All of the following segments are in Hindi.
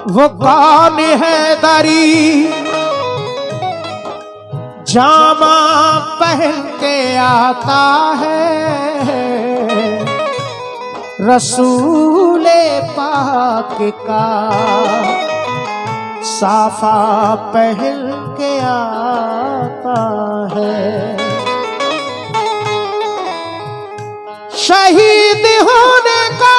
वो कौन है दरी जामा पहन के आता है, रसूले पाक का साफा पहन के आता है। शहीद होने का,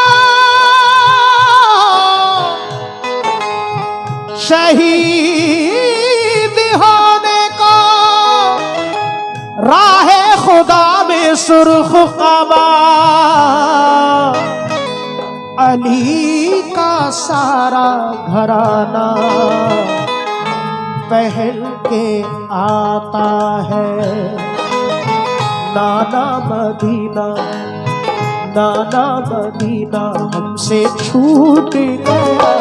शहीद होने को राहे खुदा में सुर्ख क़बा, अली का सारा घराना पहन के आता है। नाना मदीना, नाना मदीना हमसे छूट गया,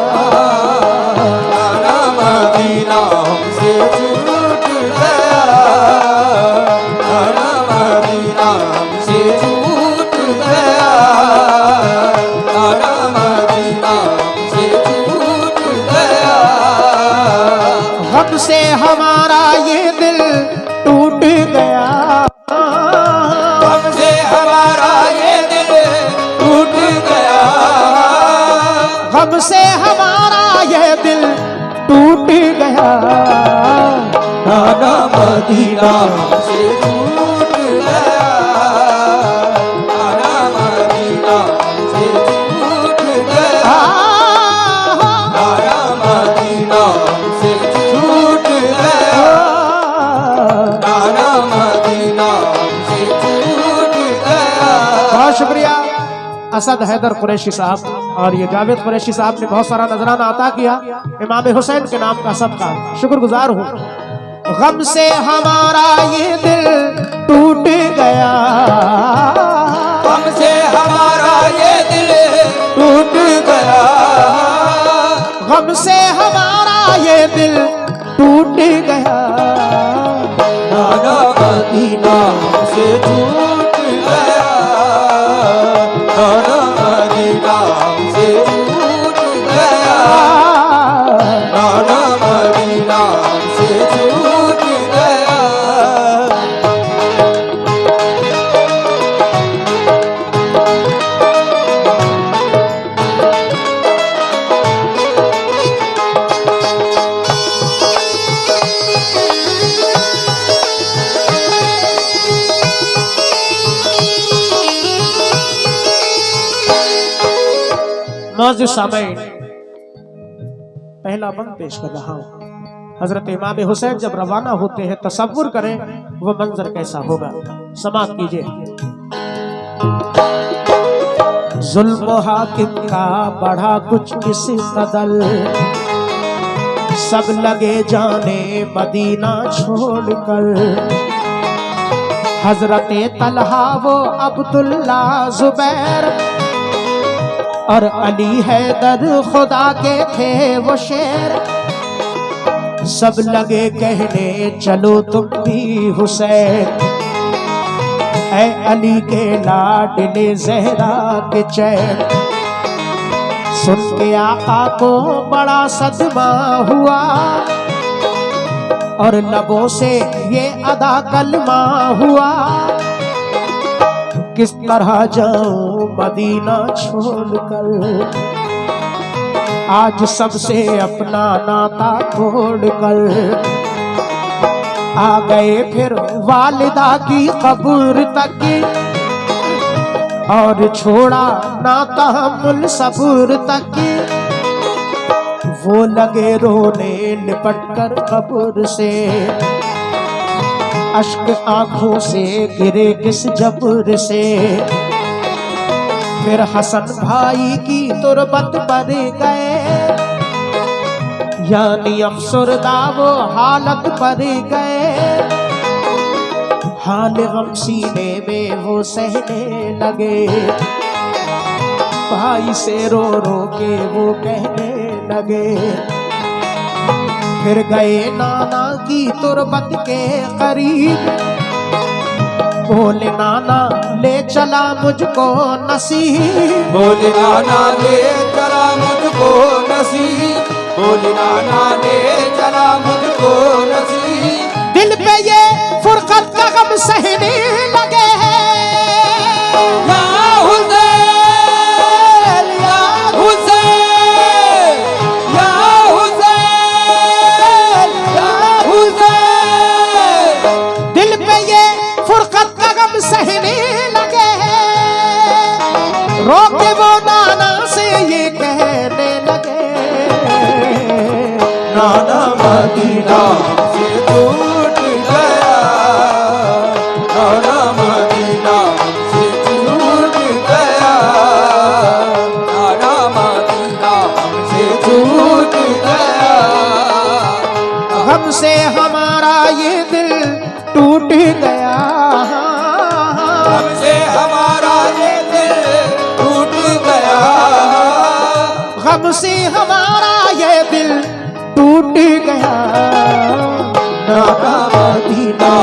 नाना मदीना हमसे छूट गया, नाना मदीना हमसे छूट गया, नाना मदीना हमसे छूट गया। गम से हमारा ये दिल टूट गया, गम से हमारा ये दिल टूट गया, गम से हमारा ये दिल टूट गया। नाना मदीना हमसे छूट गया, नाना मदीना हमसे छूट गया, नाना मदीना हमसे छूट गया, नाना मदीना हमसे छूट गया। बहुत शुक्रिया असद हैदर कुरैशी साहब और ये जावेद कुरैशी साहब ने बहुत सारा नजराना अता किया। इमाम हुसैन के नाम का सबका शुक्रगुजार हूँ। गम से हमारा ये दिल टूट गया, गम से हमारा ये दिल टूट गया, गम से हमारा ये दिल टूट गया। नाना मदीना हमसे छूट गया, नाना मदीना हमसे छूट गया, नाना मदीना हमसे छूट गया। मौजूद सामईन पहला बंद पेश कर रहा हूँ। हजरत इमाम हुसैन जब रवाना होते हैं, तसव्वुर करें वो मंजर कैसा होगा। समाप्त कीजिए। जुल्म हाकिम का बढ़ा कुछ किस कदर, सब लगे जाने मदीना छोड़कर। हजरत तलहा वो अब्दुल्ला जुबैर और अली हैदर खुदा के थे वो शेर। सब लगे कहने चलो तुम भी हुसैन, ऐ अली के लाडले ज़हरा के चैन। सुन के आका को बड़ा सदमा हुआ और लबों से ये अदा कलमा हुआ। किस तरह जाऊं मदीना छोड़कर, आज सबसे अपना नाता तोड़कर। आ गए फिर वालिदा की कब्र तक और छोड़ा नाता मुलसबुर तक। वो लगे रोने लिपट कर कब्र से, अश्क आंखों से गिरे किस जबर से। फिर हसन भाई की तुरबत पर गए, यानी अफसरदा वो हालत पर गए। हाल गम सीने में वो सहने लगे, भाई से रो रो के वो कहने लगे। फिर गए नाना की तुरबत के करीब, बोले नाना ले चला मुझको नसीब। बोले नाना ले चला मुझको नसीब, बोली नाना ने चला मुझको नसीब। दिल पे ये फुरकत का गम सहने लगे हैं। या हुसैन या हुसैन या हुसैन या हुसैन। दिल पे ये फुरकत का गम सहने लगे हैं। रोके वो नाना से ये कहने लगे, नाना मदीना से छूट गया, नाना मदीना से छूट गया, नाना मदीना से छूट गया। गम से हमारा ये दिल टूट गया, हमसे हमारा ये दिल टूट गया, गम से हमारा ये दिल टूट गया। नाना मदीना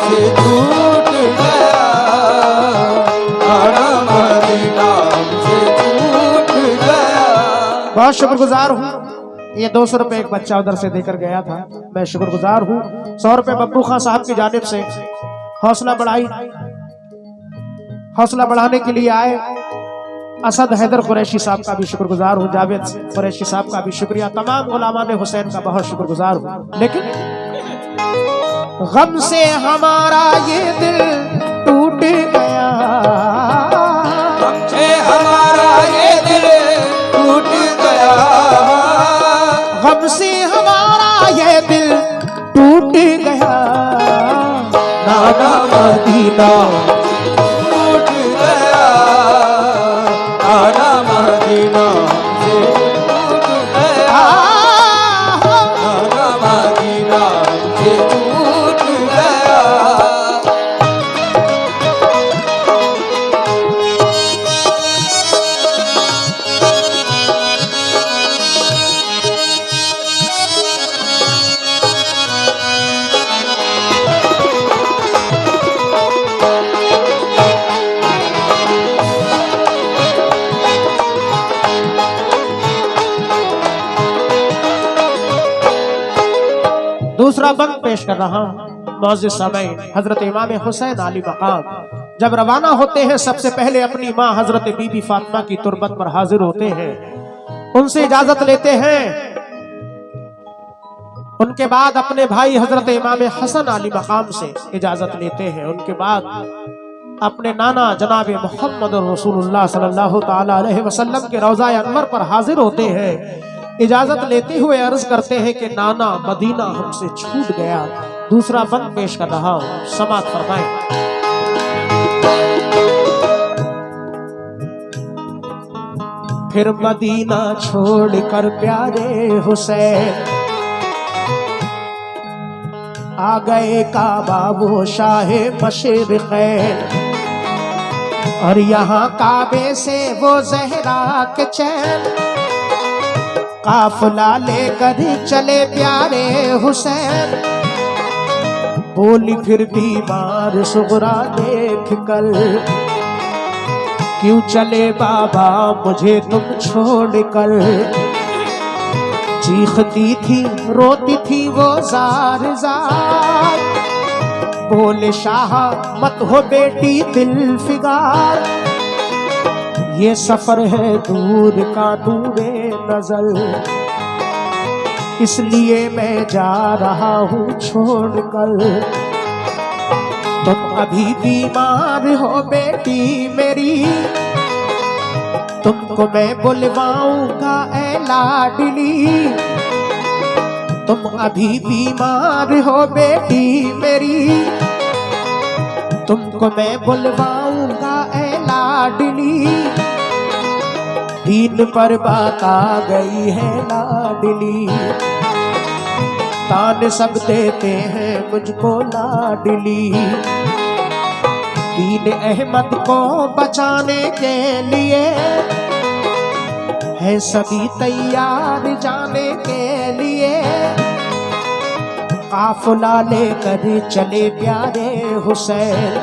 से छूट गया, नाना मदीना से छूट गया। बहुत शुक्रगुजार हूँ। ये 200 रुपए एक बच्चा उधर से देकर गया था, मैं शुक्रगुजार हूँ। 100 रुपए बब्बू खान साहब की जानिब से हौसला बढ़ाने के लिए आए। असद हैदर कुरैशी साहब का भी शुक्रगुजार हूँ, जावेद कुरैशी साहब का भी शुक्रिया, तमाम गुलामान हुसैन का बहुत शुक्रगुजार हूँ। लेकिन गम से हमारा ये दिल टूट गया, हमसे हमारा ये दिल टूट गया, गम से हमारा ये दिल टूट गया। नाना मदीना टूट गया, नाना मदीना से टूट गया, नाना मदीना से टूट गया। दूसरा बंद पेश कर रहा हूं। मौजूद सामईन, हजरत इमाम हुसैन आली मकाम जब रवाना होते हैं, सबसे पहले अपनी माँ हजरत बीबी फातिमा की तुरबत पर हाजिर होते हैं, उनसे इजाजत लेते हैं। उनके बाद अपने भाई हजरत इमाम हसन आली मकाम से इजाजत लेते हैं। उनके बाद अपने नाना जनाब मोहम्मद रसूलुल्लाह सल्लल्लाहु ताला अलैहि वसल्लम के रोज़ा अनवर पर हाजिर होते हैं। इजाजत लेते हुए अर्ज करते हैं कि नाना मदीना हमसे छूट गया। दूसरा बंद पेश कर रहा हूं, समाअत फरमाएं। फिर मदीना छोड़कर प्यारे हुसैन आ गए काबा वो शाहे मशरिक़ैन, और यहाँ काबे से वो ज़हरा के चैन काफिला लेकर चले प्यारे हुसैन। बोली फिर बीमार सुगरा देख कर, क्यों चले बाबा मुझे तुम छोड़ कर। चीखती थी रोती थी वो जार जार, बोले शाह मत हो बेटी दिल फिगार। ये सफर है दूर का दूरे नजर, इसलिए मैं जा रहा हूँ छोड़कर। तुम अभी बीमार हो बेटी मेरी, तुमको मैं बुलवाऊंगा ऐ लाडली। तुम अभी बीमार हो बेटी मेरी, तुमको मैं बुलवाऊंगा ऐ लाडली। दीन पर बात आ गई है लाडली, तान सब देते हैं मुझको लाडली। दीन अहमद को बचाने के लिए है सभी तैयार जाने के लिए। काफिला लेकर चले प्यारे हुसैन,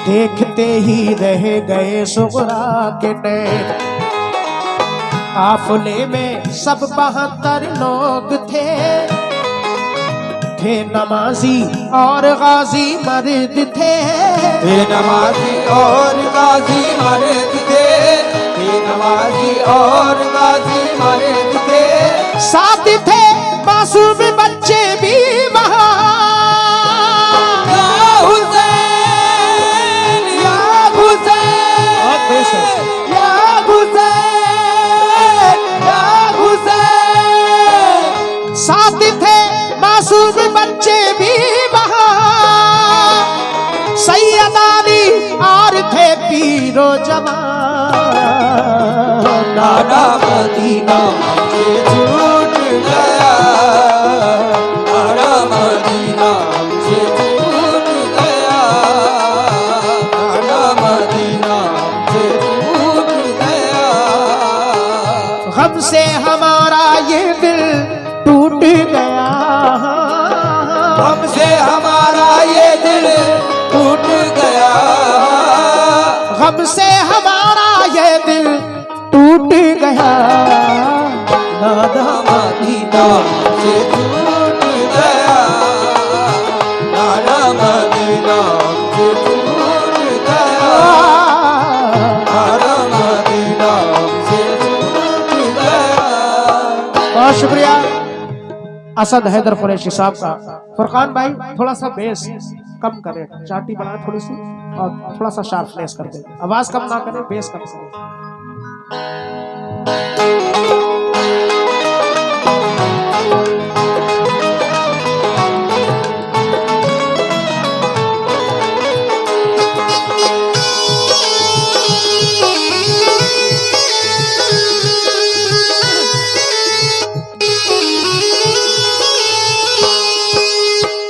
देखते ही रह गए सुगरा के नैन। काफले में सब 72 लोग थे नमाजी और गाजी मर्द थे नमाजी और गाजी मर्द थे नमाजी और गाजी मर्द थे साथ थे मासूम बच्चे भी वहाँ या हुसैन या हुसैन या हुसैन या हुसैन साथ थे मासूम बच्चे भी वहाँ सैयद अली और थे पीरो जवान नाना मदीना से छूट गया नाना मदीना से छूट गया नाना मदीना से छूट गया गम से हमारा ये दिल टूट गया हमसे हमारा ये दिल टूट गया गम से हमारा ये दिल टूट गया नाना मदीना से छूट गया नाना मदीना से छूट गया नाना मदीना से छूट गया। बहुत शुक्रिया असद हैदर कुरैशी साहब का। फरकान भाई थोड़ा सा बेस कम करें, चाटी बढ़ाएं थोड़ी सी और थोड़ा सा शार्पनेस कर दें, आवाज कम ना करें, बेस कम करें।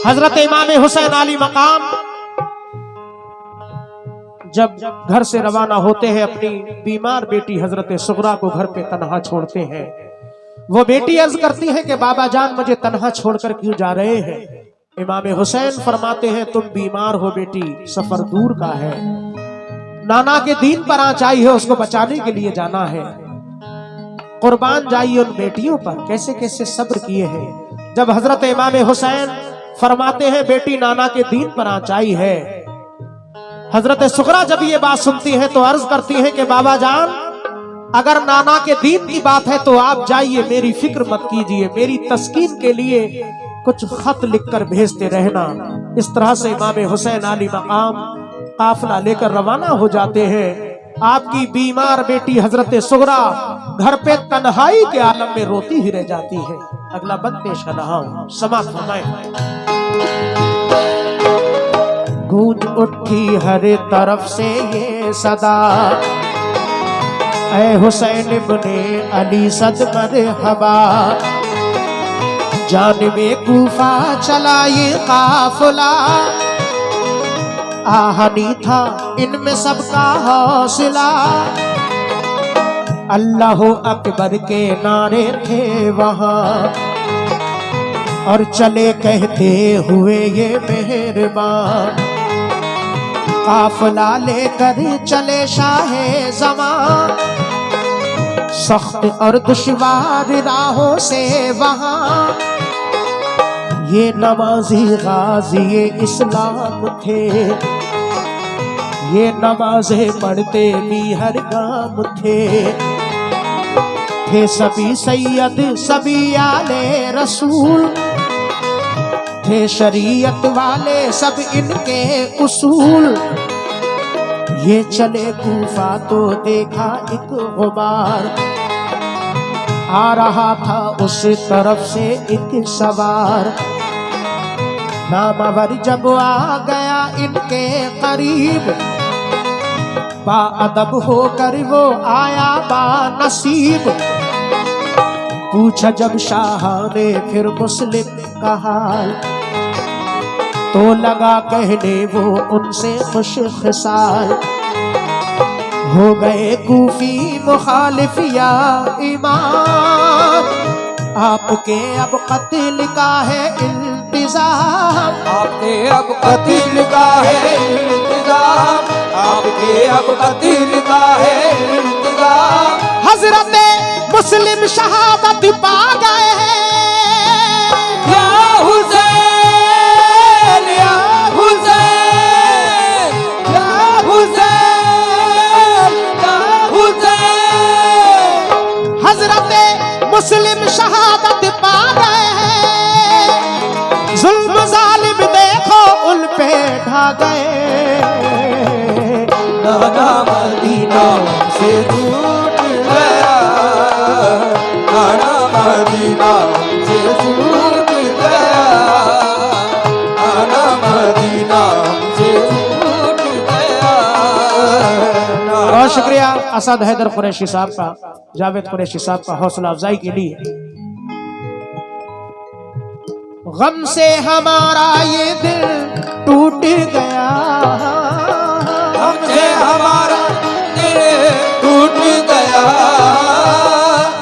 हजरत इमाम हुसैन अली मकाम जब घर से रवाना होते हैं, अपनी बीमार बेटी हजरत सुगरा को घर पे तन्हा छोड़ते हैं। वो बेटी अर्ज करती है कि बाबा जान मुझे तन्हा छोड़कर क्यों जा रहे हैं। इमाम हुसैन फरमाते हैं तुम बीमार हो बेटी, सफर दूर का है, नाना के दीन पर आँच आई है, उसको बचाने के लिए जाना है, कुर्बान जाइए उन बेटियों पर। कैसे कैसे सब्र किए हैं। जब हजरत इमाम हुसैन फरमाते हैं बेटी नाना के दीन पर आँच आई है, हजरत सुगरा जब ये बात सुनती है तो अर्ज करती है कि बाबा जान अगर नाना के दीन की बात है तो आप जाइए, मेरी फिक्र मत कीजिए, मेरी तस्कीन के लिए कुछ खत लिखकर भेजते रहना। इस तरह से इमाम हुसैन अली मकाम काफिला लेकर रवाना हो जाते हैं। आपकी बीमार बेटी हजरत सुगरा घर पे तन्हाई के आलम में रोती ही रह जाती है। अगला बंद पेश कर रहा हूं, समाप्त फरमाएं। गूंज उठी हर तरफ से ये सदा, ऐ हुसैन इब्ने अली सद मरहबा, जानिबे कूफा चला ये काफिला, आहनी था इनमें सबका हौसला, अल्लाह अकबर के नारे थे वहाँ, और चले कहते हुए ये मेहरबान, काफिला लेकर चले शाहे ज़मां, सख्त और दुश्वार राहों से वहाँ, ये नमाजी गाजी ये इस्लाम थे, ये नमाज़ें पढ़ते भी हर काम थे सभी सैयद सभी आले रसूल, थे शरीयत वाले सब इनके उसूल। ये चले कूफा तो देखा एक गुबार, आ रहा था उस तरफ से एक सवार, नामवर जब आ गया इनके करीब, बाअदब होकर वो आया बानसीब, पूछा जब शाह ने फिर मुस्लिम का हाल, तो लगा कहने वो उनसे खुश खिसाल, हो गए कूफी मुखालिफ या इमाम, आपके अब कत्ल का है इंतजाम, आपके अब कत्ल का है इंतजाम, आपके अब कत्ल का है इंतजाम। हजरत मुस्लिम शहादत पा गए हैं। या हुसैन, या हुसैन, या हुसैन, या हुसैन। हजरत मुस्लिम शहादत पा गए हैं। जुल्म जालिम देखो उन पे ढा गए। नाना मदीना से छूट गया, नाना मदीना से छूट गया, नाना मदीना से छूट गया। बहुत शुक्रिया असद हैदर कुरैशी साहब का, जावेद कुरैशी साहब का हौसला अफजाई के लिए। गम से हमारा ये दिल टूट गया, हमसे हमारा दिल टूट गया,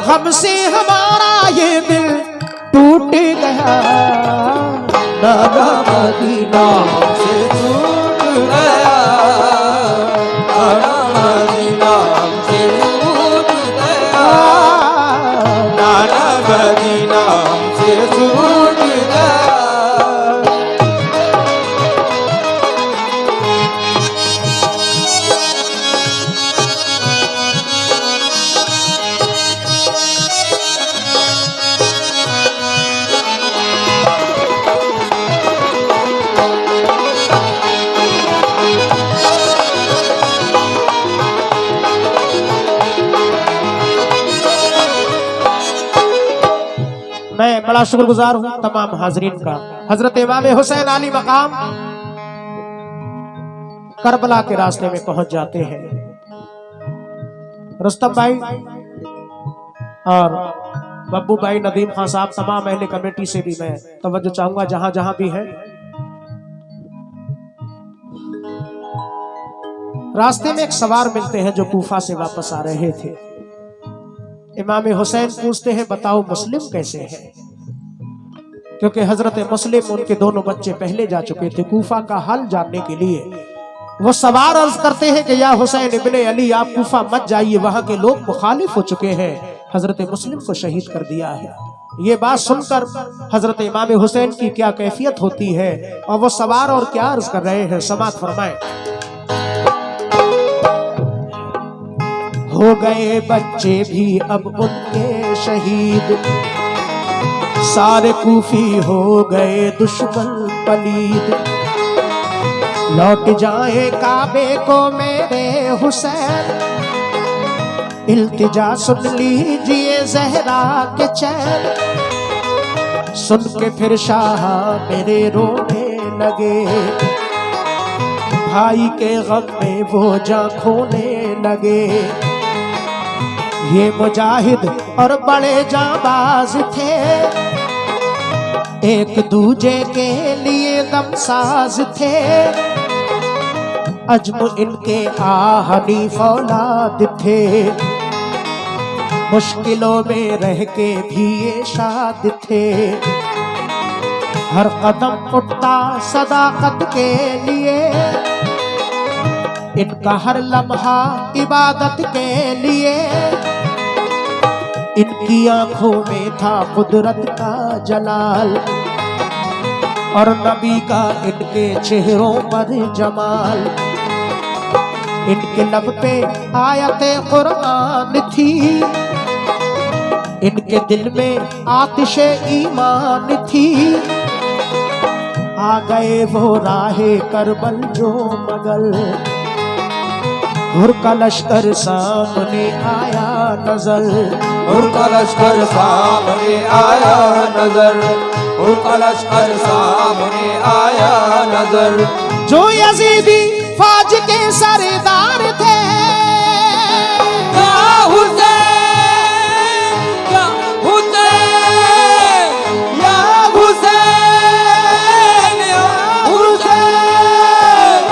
गम से हमारा ये दिल टूट गया। नाना मदीना से छूट गया, नाना मदीना से छूट गया, नाना मदीना से छूट गया। मैं बड़ा शुक्रगुजार हूँ तमाम हाजरीन का। हजरत इमाम हुसैन अली मकाम करबला के रास्ते में पहुंच जाते हैं। रुस्तम भाई और बब्बू भाई, नदीम खान साहब, तमाम अहले कमेटी से भी मैं तवज्जो चाहूंगा जहां जहां भी है। रास्ते में एक सवार मिलते हैं जो कूफा से वापस आ रहे थे। इमाम हुसैन पूछते हैं बताओ मुस्लिम कैसे हैं, क्योंकि हजरत मुस्लिम उनके दोनों बच्चे पहले जा चुके थे कूफा का हाल जानने के लिए। वो सवार अर्ज करते हैं कि या हुसैन इब्ने अली आप कूफा मत जाइए, वहां के लोग मुखालिफ हो चुके हैं, हजरत मुस्लिम को शहीद कर दिया है। ये बात सुनकर हजरत इमाम हुसैन की क्या कैफियत होती है और वो सवार और क्या अर्ज कर रहे हैं, समाअत फरमाएं। हो गए बच्चे भी अब उनके शहीद, सारे कूफी हो गए दुश्मन पलीद। लौट जाए काबे को मेरे हुसैन, इल्तिजा सुन लीजिए ज़हरा के चैन। सुन के फिर शाह मेरे रोने लगे, भाई के गम में वो जान खोने लगे। ये मुजाहिद और बड़े जाबाज थे, एक दूजे के लिए दमसाज थे। अजम इनके आहनी फौलाद थे, मुश्किलों में रह के भी ये शाद थे। हर कदम उठता सदाकत के लिए, इनका हर लम्हा इबादत के लिए। इनकी आंखों में था कुदरत का जलाल, और नबी का इनके चेहरों पर जमाल। इनके लब पे आयते कुरान थी, इनके दिल में आतिशे ईमान थी। आ गए वो राहे करबल जो मगल, हुर का लश्कर सामने आया नजर। हुर का लश्कर सामने आया नजर, हुर का लश्कर सामने आया नजर। जो यजीदी फौज के सरदार थे, या हुसैन, या हुसैन, या हुसैन, या हुसैन।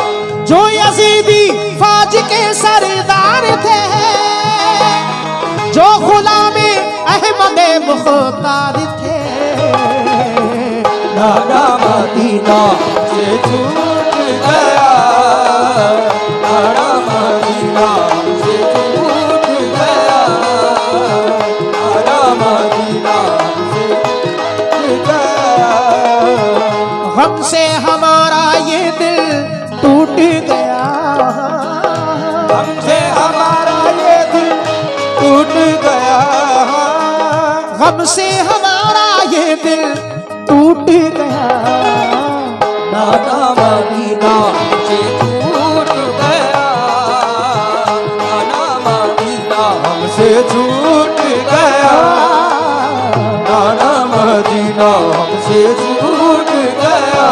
जो यजीदी फौज के सरदार थे, जो गुलामे अहमद मुख्तार मदीना से छूट गया, नाना मदीना से छूट गया, नाना मदीना से छूट गया। गम से हमारा ये दिल टूट गया, हमसे हमारा ये दिल टूट गया, गम से हमारा ये दिल टूट गया, नाना मदीना से छूट गया, नाना मदीना हमसे छूट गया, नाना मदीना हमसे छूट गया।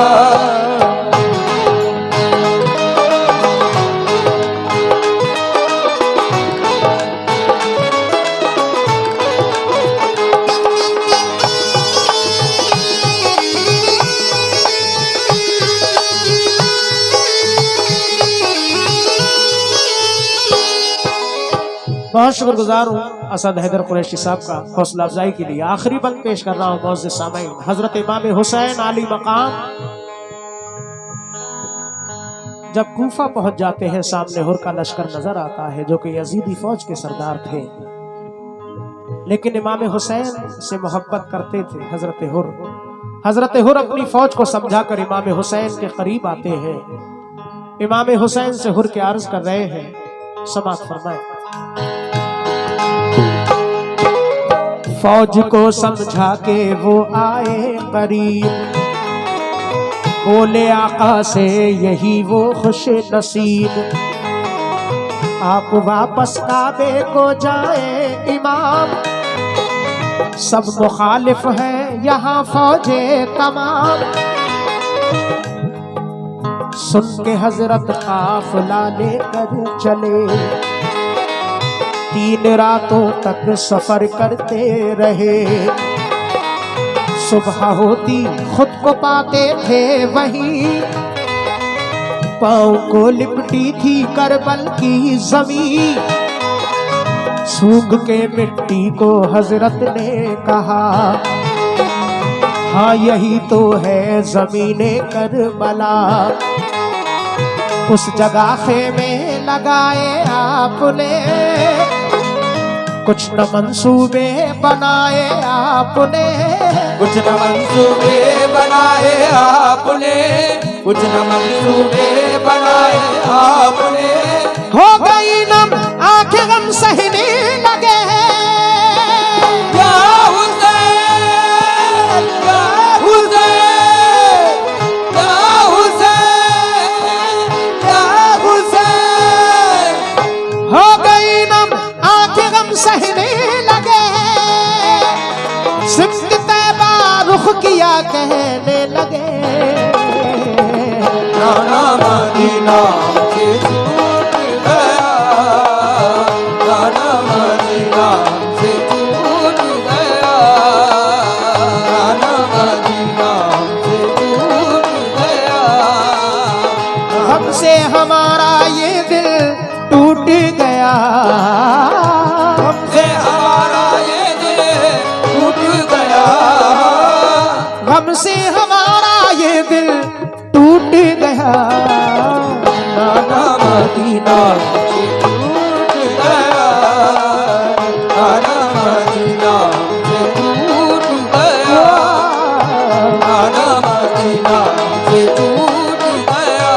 बहुत शुक्रगुजार हूँ असद हैदर कुरैशी साहब का हौसला अफजाई के लिए। आखिरी बंद पेश कर रहा हूँ मौजूद सामईन, हजरत इमाम हुसैन आली मकाम जब कूफा पहुंच जाते हैं, सामने हुर का लश्कर नजर आता है जो कि यजीदी फौज के सरदार थे, लेकिन इमाम हुसैन से मोहब्बत करते थे हजरत हुर। हजरत हुर अपनी फौज को समझाकर इमाम हुसैन के करीब आते हैं। इमाम हुसैन से हुर के अर्ज कर रहे हैं, समाअत फरमाएं। फौज को समझा के वो आए करीब, बोले आका से यही वो खुश नसीब, आप वापस काबे को जाए इमाम, सब मुखालिफ हैं यहाँ फौजे तमाम। सुन के हजरत काफिला लेकर चले, 3 रातों तक सफर करते रहे, सुबह होती खुद को पाते थे वहीं, पाँव को लिपटी थी करबल की जमीन। सूंघ के मिट्टी को हजरत ने कहा, हाँ यही तो है जमीने करबला। उस जगह खेमे लगाए आपने, कुछ न मंसूबे बनाए आपने, कुछ न मंसूबे बनाए आपने, कुछ न मंसूबे बनाए आपने। हो गई नम आंखें गम सहने लगे, या हुसैन, या हुसैन, या हुसैन, या हुसैन। हो गई नम आंखें गम सहने लगे, सिफ्त तैबा रुख किया कहने लगे, नाना मदीना से छूट गया, नाना मदीना से छूट गया, नाना मदीना से छूट गया। हमसे हमारा ये दिल टूट गया, हमसे हमारा ये दिल टूट गया, हमसे हमारा ये दिल टूट गया, नाना मदीना से छूट गया, नाना मदीना से छूट गया, नाना मदीना से छूट गया,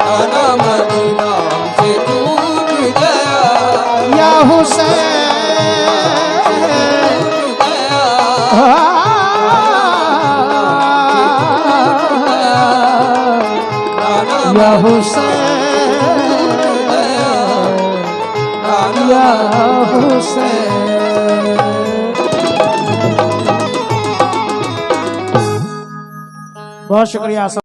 नाना मदीना से छूट गया, या हुसैन, या हुसैन, या हुसैन। बहुत शुक्रिया।